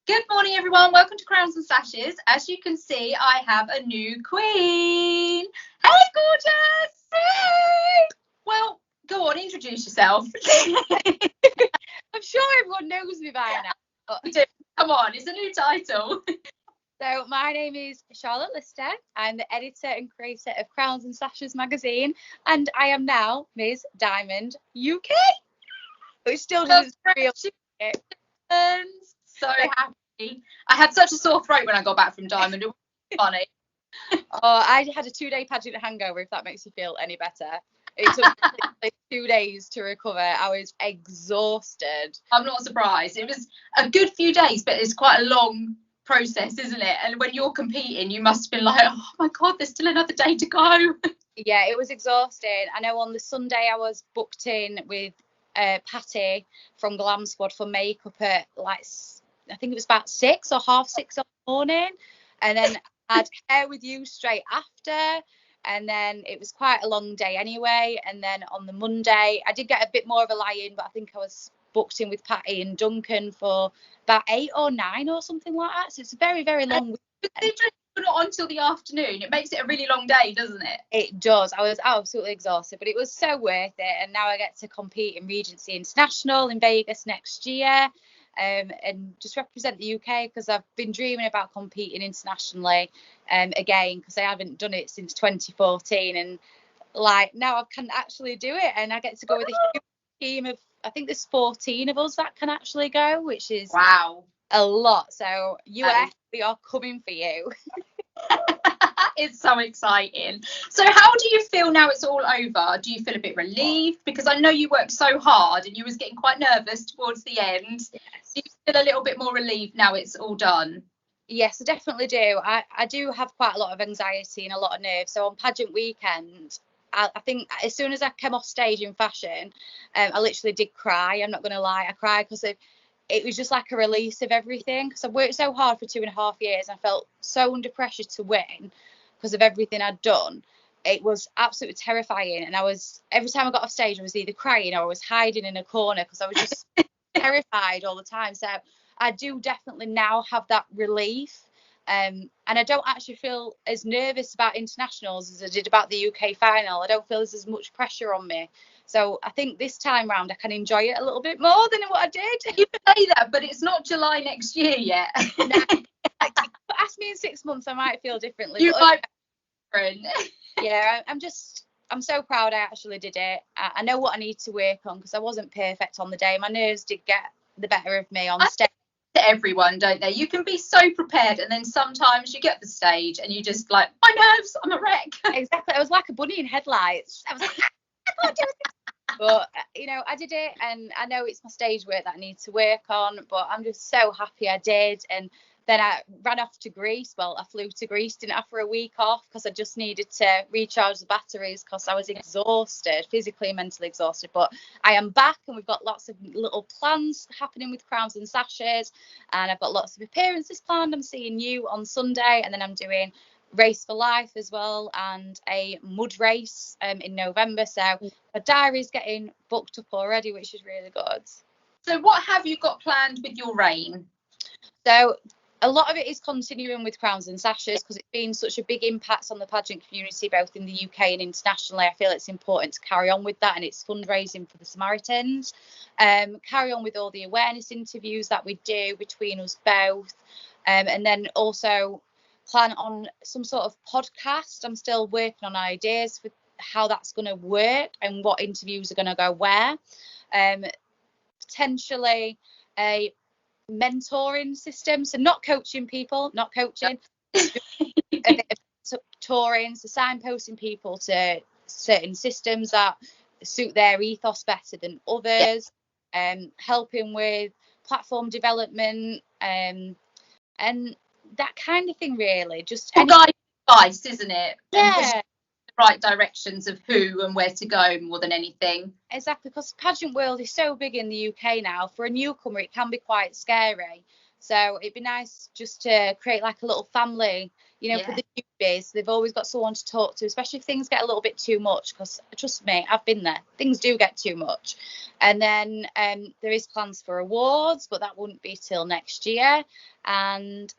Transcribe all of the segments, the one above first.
Good morning, everyone. Welcome to Crowns and Sashes. As you can see, I have a new queen. Hey, gorgeous. Hey. Well, go on, introduce yourself. I'm sure everyone knows me by now. Come on, it's a new title. So my name is Charlotte Lister. I'm the editor and creator of Crowns and Sashes magazine, and I am now Ms Diamond UK. Which still doesn't feel it. So happy. I had such a sore throat when I got back from Diamond. It was funny. I had a 2-day pageant hangover, if that makes you feel any better. It took like 2 days to recover. I was exhausted. I'm not surprised. It was a good few days, but it's quite a long process, isn't it? And when you're competing, you must have been like, oh my God, there's still another day to go. Yeah, it was exhausting. I know on the Sunday I was booked in with Patty from Glam Squad for makeup at I think it was about 6 or half 6 in the morning, and then I had hair with you straight after, and then it was quite a long day anyway. And then on the Monday I did get a bit more of a lie-in, but I think I was booked in with Patty and Duncan for about 8 or 9 or something like that, so it's a very, very long weekend. Not until the afternoon, it makes it a really long day, doesn't it? It does. I was absolutely exhausted, but it was so worth it. And now I get to compete in Regency International in Vegas next year, and just represent the UK, because I've been dreaming about competing internationally again, because I haven't done it since 2014, and like now I can actually do it, and I get to go with a huge team of, I think there's 14 of us that can actually go, which is wow, a lot. So US, we are coming for you. It's so exciting. So how do you feel now it's all over? Do you feel a bit relieved? Because I know you worked so hard and you was getting quite nervous towards the end. Yes. Do you feel a little bit more relieved now it's all done? Yes, I definitely do. I do have quite a lot of anxiety and a lot of nerves. So on pageant weekend, I think as soon as I came off stage in fashion, I literally did cry. I'm not going to lie. I cried because it was just like a release of everything, because I've worked so hard for 2.5 years and I felt so under pressure to win because of everything I'd done. It was absolutely terrifying, and every time I got off stage I was either crying or I was hiding in a corner because I was just terrified all the time. So I do definitely now have that relief, and I don't actually feel as nervous about internationals as I did about the UK final. I don't feel there's as much pressure on me. So I think this time round I can enjoy it a little bit more than what I did. You say that, but it's not July next year yet. No. Ask me in 6 months, I might feel differently. You might be different. Yeah, I'm so proud I actually did it. I know what I need to work on, because I wasn't perfect on the day. My nerves did get the better of me on stage. To everyone, don't they? You can be so prepared, and then sometimes you get the stage and you just like, my nerves, I'm a wreck. Exactly. I was like a bunny in headlights. I was like, I can't do it. But I did it, and I know it's my stage work that I need to work on, but I'm just so happy I did. And then I ran off to Greece. Well, I flew to Greece, didn't have for a week off, because I just needed to recharge the batteries, because I was exhausted, physically and mentally exhausted. But I am back, and we've got lots of little plans happening with Crowns and Sashes, and I've got lots of appearances planned. I'm seeing you on Sunday, and then I'm doing Race for Life as well, and a mud race in November. So my diary's getting booked up already, which is really good. So what have you got planned with your reign? So a lot of it is continuing with Crowns and Sashes, because it's been such a big impact on the pageant community, both in the UK and internationally. I feel it's important to carry on with that, and it's fundraising for the Samaritans. Carry on with all the awareness interviews that we do between us both, and then also plan on some sort of podcast. I'm still working on ideas for how that's going to work and what interviews are going to go where. Potentially a mentoring system, so not coaching people, not coaching, a bit of touring, so signposting people to certain systems that suit their ethos better than others, helping with platform development, and that kind of thing, really. Just advice, isn't it? Yeah. The right directions of who and where to go more than anything. Exactly, because pageant world is so big in the UK now. For a newcomer, it can be quite scary. So it'd be nice just to create like a little family, for the newbies. They've always got someone to talk to, especially if things get a little bit too much, because trust me, I've been there. Things do get too much. And then there is plans for awards, but that wouldn't be till next year. And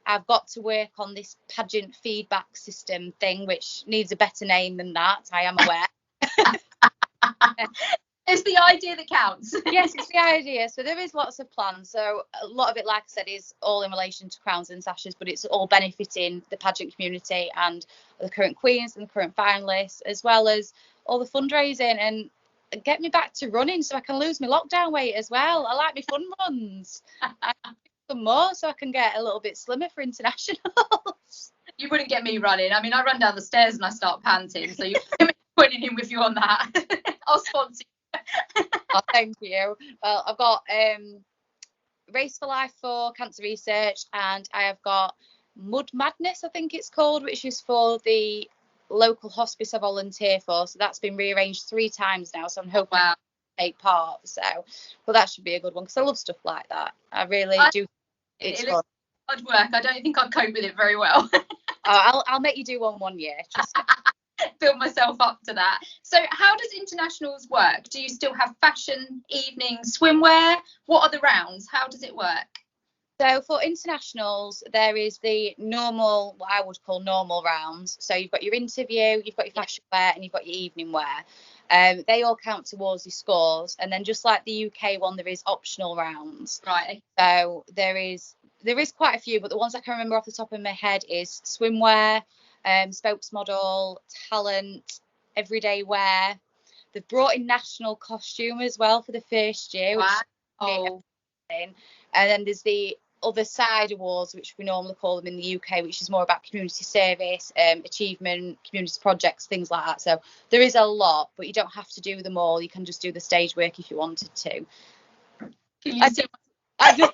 I've got to work on this pageant feedback system thing, which needs a better name than that, I am aware. It's the idea that counts. Yes, it's the idea. So there is lots of plans. So a lot of it, like I said, is all in relation to crowns and sashes, but it's all benefiting the pageant community and the current queens and the current finalists, as well as all the fundraising, and get me back to running so I can lose my lockdown weight as well. I like my fun runs. I do some more so I can get a little bit slimmer for internationals. You wouldn't get me running. I mean, I run down the stairs and I start panting, so you're putting in with you on that. I'll sponsor you. Oh, thank you. Well, I've got Race for Life for cancer research, and I have got Mud Madness, I think it's called, which is for the local hospice I volunteer for. So that's been rearranged 3 times now, so I'm hoping to take part. So, well, that should be a good one, because I love stuff like that. I really do. It's fun. Hard work. I don't think I'd cope with it very well. I'll make you do one year. Trust me. Build myself up to that. So how does internationals work? Do you still have fashion, evening, swimwear? What are the rounds? How does it work? So for internationals, there is the normal, what I would call normal rounds. So you've got your interview, you've got your fashion wear, and you've got your evening wear. They all count towards your scores. And then just like the UK one, there is optional rounds. Right. So there is quite a few, but the ones I can remember off the top of my head is swimwear, spokesmodel, talent, everyday wear. They've brought in national costume as well for the first year. Wow. And then there's the other side awards, which we normally call them in the UK, which is more about community service, achievement, community projects, things like that. So there is a lot, but you don't have to do them all. You can just do the stage work if you wanted to. Can you see? I just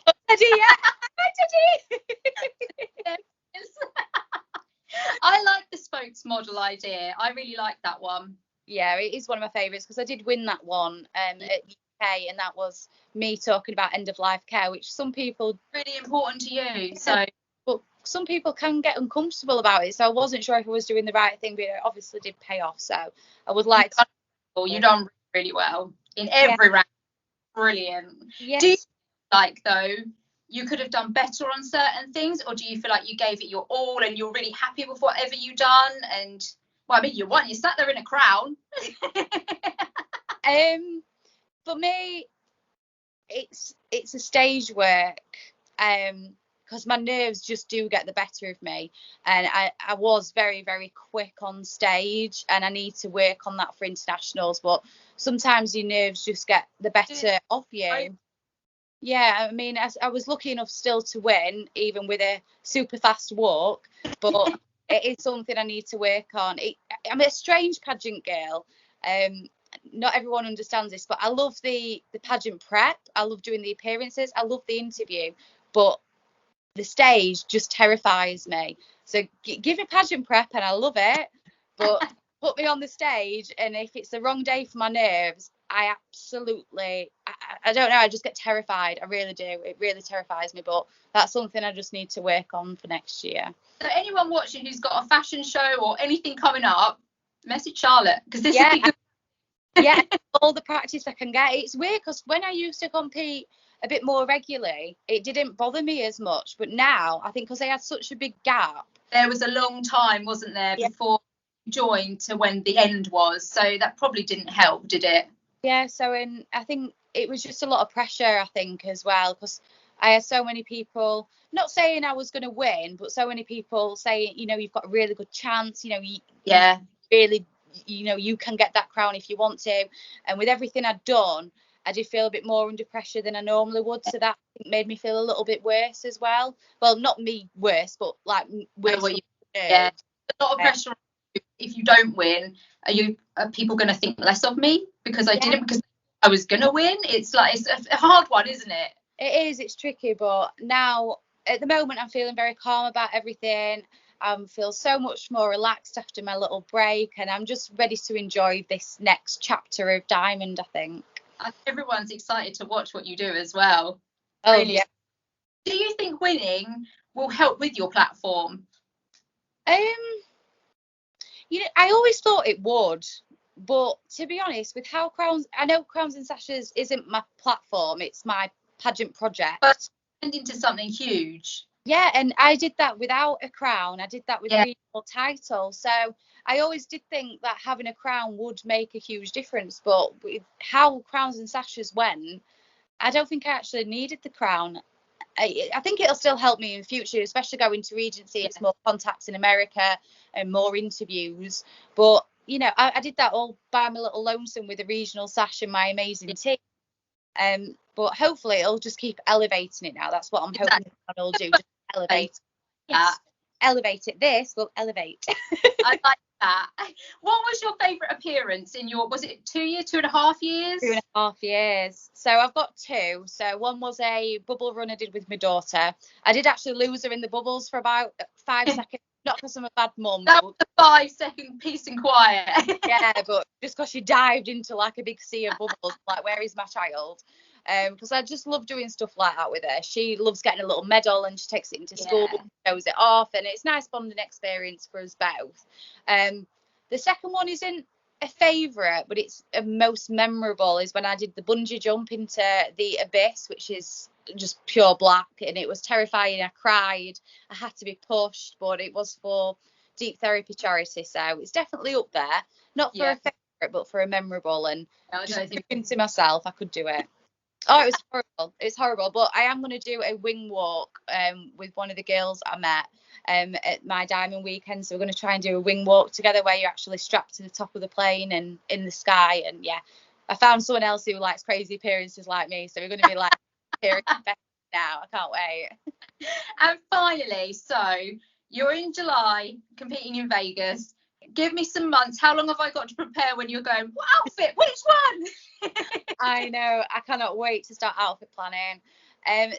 I like the spokesmodel idea. I really like that one. Yeah, it is one of my favourites, because I did win that one at UK, and that was me talking about end of life care, which some people really important to you. So, but some people can get uncomfortable about it. So I wasn't sure if I was doing the right thing, but it obviously did pay off. So I would like to. You've done really well in every round. Brilliant. Yes. Do you like though? You could have done better on certain things, or do you feel like you gave it your all and you're really happy with whatever you done? And well, I mean, you sat there in a crown. For me, it's a stage work, because my nerves just do get the better of me, and I was very, very quick on stage, and I need to work on that for internationals. But sometimes your nerves just get the better of you. Yeah, I mean, I was lucky enough still to win, even with a super fast walk, but it is something I need to work on. I'm a strange pageant girl. Not everyone understands this, but I love the pageant prep. I love doing the appearances. I love the interview, but the stage just terrifies me. So give me pageant prep and I love it, but put me on the stage, and if it's the wrong day for my nerves, I absolutely, I don't know, I just get terrified. I really do. It really terrifies me, but that's something I just need to work on for next year. So anyone watching who's got a fashion show or anything coming up, message Charlotte, because this would be good. Yeah, all the practice I can get. It's weird, because when I used to compete a bit more regularly, it didn't bother me as much. But now, I think because I had such a big gap. There was a long time, wasn't there, before you joined to when the end was. So that probably didn't help, did it? Yeah, so I think it was just a lot of pressure, I think, as well, because I had so many people, not saying I was going to win, but so many people saying, you've got a really good chance, you really, you can get that crown if you want to. And with everything I'd done, I did feel a bit more under pressure than I normally would. So that made me feel a little bit worse as well. Well, not me worse, but like worse. A lot of pressure. If you don't win, are people going to think less of me because I didn't, because I was going to win? It's like, it's a hard one, isn't it? It is, it's tricky, but now at the moment I'm feeling very calm about everything. I feel so much more relaxed after my little break, and I'm just ready to enjoy this next chapter of Diamond, I think. Everyone's excited to watch what you do as well. Oh, really. yeah. Do you think winning will help with your platform? You know, I always thought it would, but to be honest, with how I know Crowns and Sashes isn't my platform, it's my pageant project. But into something huge. Yeah, and I did that without a crown. I did that with a regional title. So I always did think that having a crown would make a huge difference. But with how Crowns and Sashes went, I don't think I actually needed the crown. I think it'll still help me in future, especially going to Regency. It's more contacts in America and more interviews. But, you know, I did that all by my little lonesome with a regional sash and my amazing team. But hopefully it'll just keep elevating it now. That's what I'm hoping it'll do. Just elevate. Yes. Elevate it. This will elevate. I like that. What was your favourite appearance in your, was it 2 years, 2.5 years? 2.5 years. So I've got two. So one was a bubble run I did with my daughter. I did actually lose her in the bubbles for about 5 seconds. Not because I'm a bad mum. That was a 5-second peace and quiet. Yeah, but just because she dived into like a big sea of bubbles, like, where is my child? Because I just love doing stuff like that with her. She loves getting a little medal and she takes it into school, shows it off, and it's a nice bonding experience for us both. The second one isn't a favourite, but it's a most memorable, is when I did the bungee jump into the abyss, which is just pure black, and it was terrifying. I cried. I had to be pushed, but it was for Deep Therapy Charity, so it's definitely up there. Not for a favourite, but for a memorable, and just thinking to myself, I could do it. Oh, it was horrible. It's horrible. But I am going to do a wing walk with one of the girls I met at my diamond weekend. So we're going to try and do a wing walk together where you're actually strapped to the top of the plane and in the sky. And yeah, I found someone else who likes crazy appearances like me. So we're going to be like now. I can't wait. And finally, so you're in July competing in Vegas. Give me some months. How long have I got to prepare when you're going, what outfit? Which one? I know. I cannot wait to start outfit planning.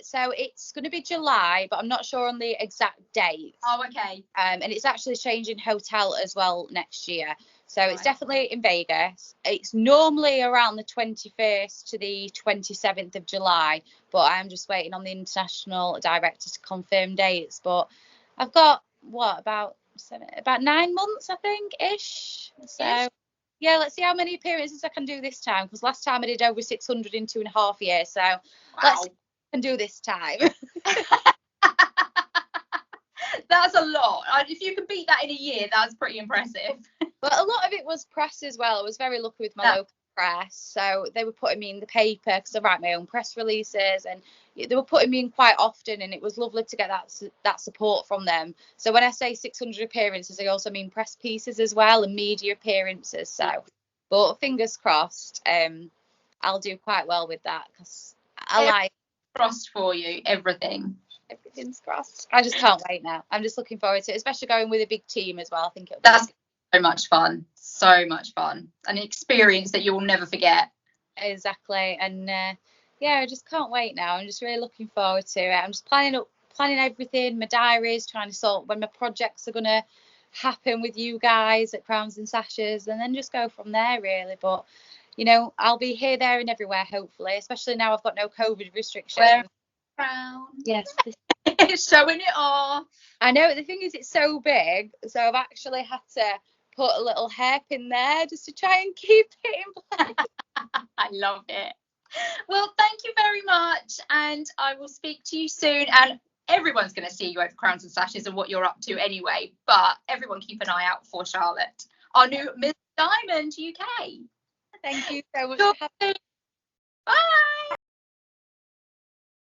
So it's going to be July, but I'm not sure on the exact date. Oh, okay. And it's actually changing hotel as well next year. So it's definitely in Vegas. It's normally around the 21st to the 27th of July, but I'm just waiting on the international director to confirm dates. But I've got, about 9 months, I think, ish. So yeah, let's see how many appearances I can do this time, because last time I did over 600 in 2.5 years. So let's see what I can do this time. That's a lot. If you can beat that in a year, that's pretty impressive. But a lot of it was press as well. I was very lucky with my local press. So they were putting me in the paper because I write my own press releases, and they were putting me in quite often, and it was lovely to get that support from them. So when I say 600 appearances, I also mean press pieces as well and media appearances. So, but fingers crossed, I'll do quite well with that, because crossed for you, everything's crossed. I just can't wait now. I'm just looking forward to it, especially going with a big team as well. I think that's so much fun, an experience that you will never forget. Exactly. And I just can't wait now. I'm just really looking forward to it. I'm just planning everything, my diaries, trying to sort when my projects are going to happen with you guys at Crowns and Sashes, and then just go from there, really. But you know, I'll be here, there and everywhere, hopefully, especially now I've got no COVID restrictions. Crown. Yes. Showing it off. I know, the thing is, it's so big, so I've actually had to put a little hairpin there just to try and keep it in place. I love it. Well, thank you very much, and I will speak to you soon. And everyone's going to see you over Crowns and Sashes and what you're up to anyway, but everyone keep an eye out for Charlotte, our new Miss Diamond UK. Thank you so much for having me. Bye.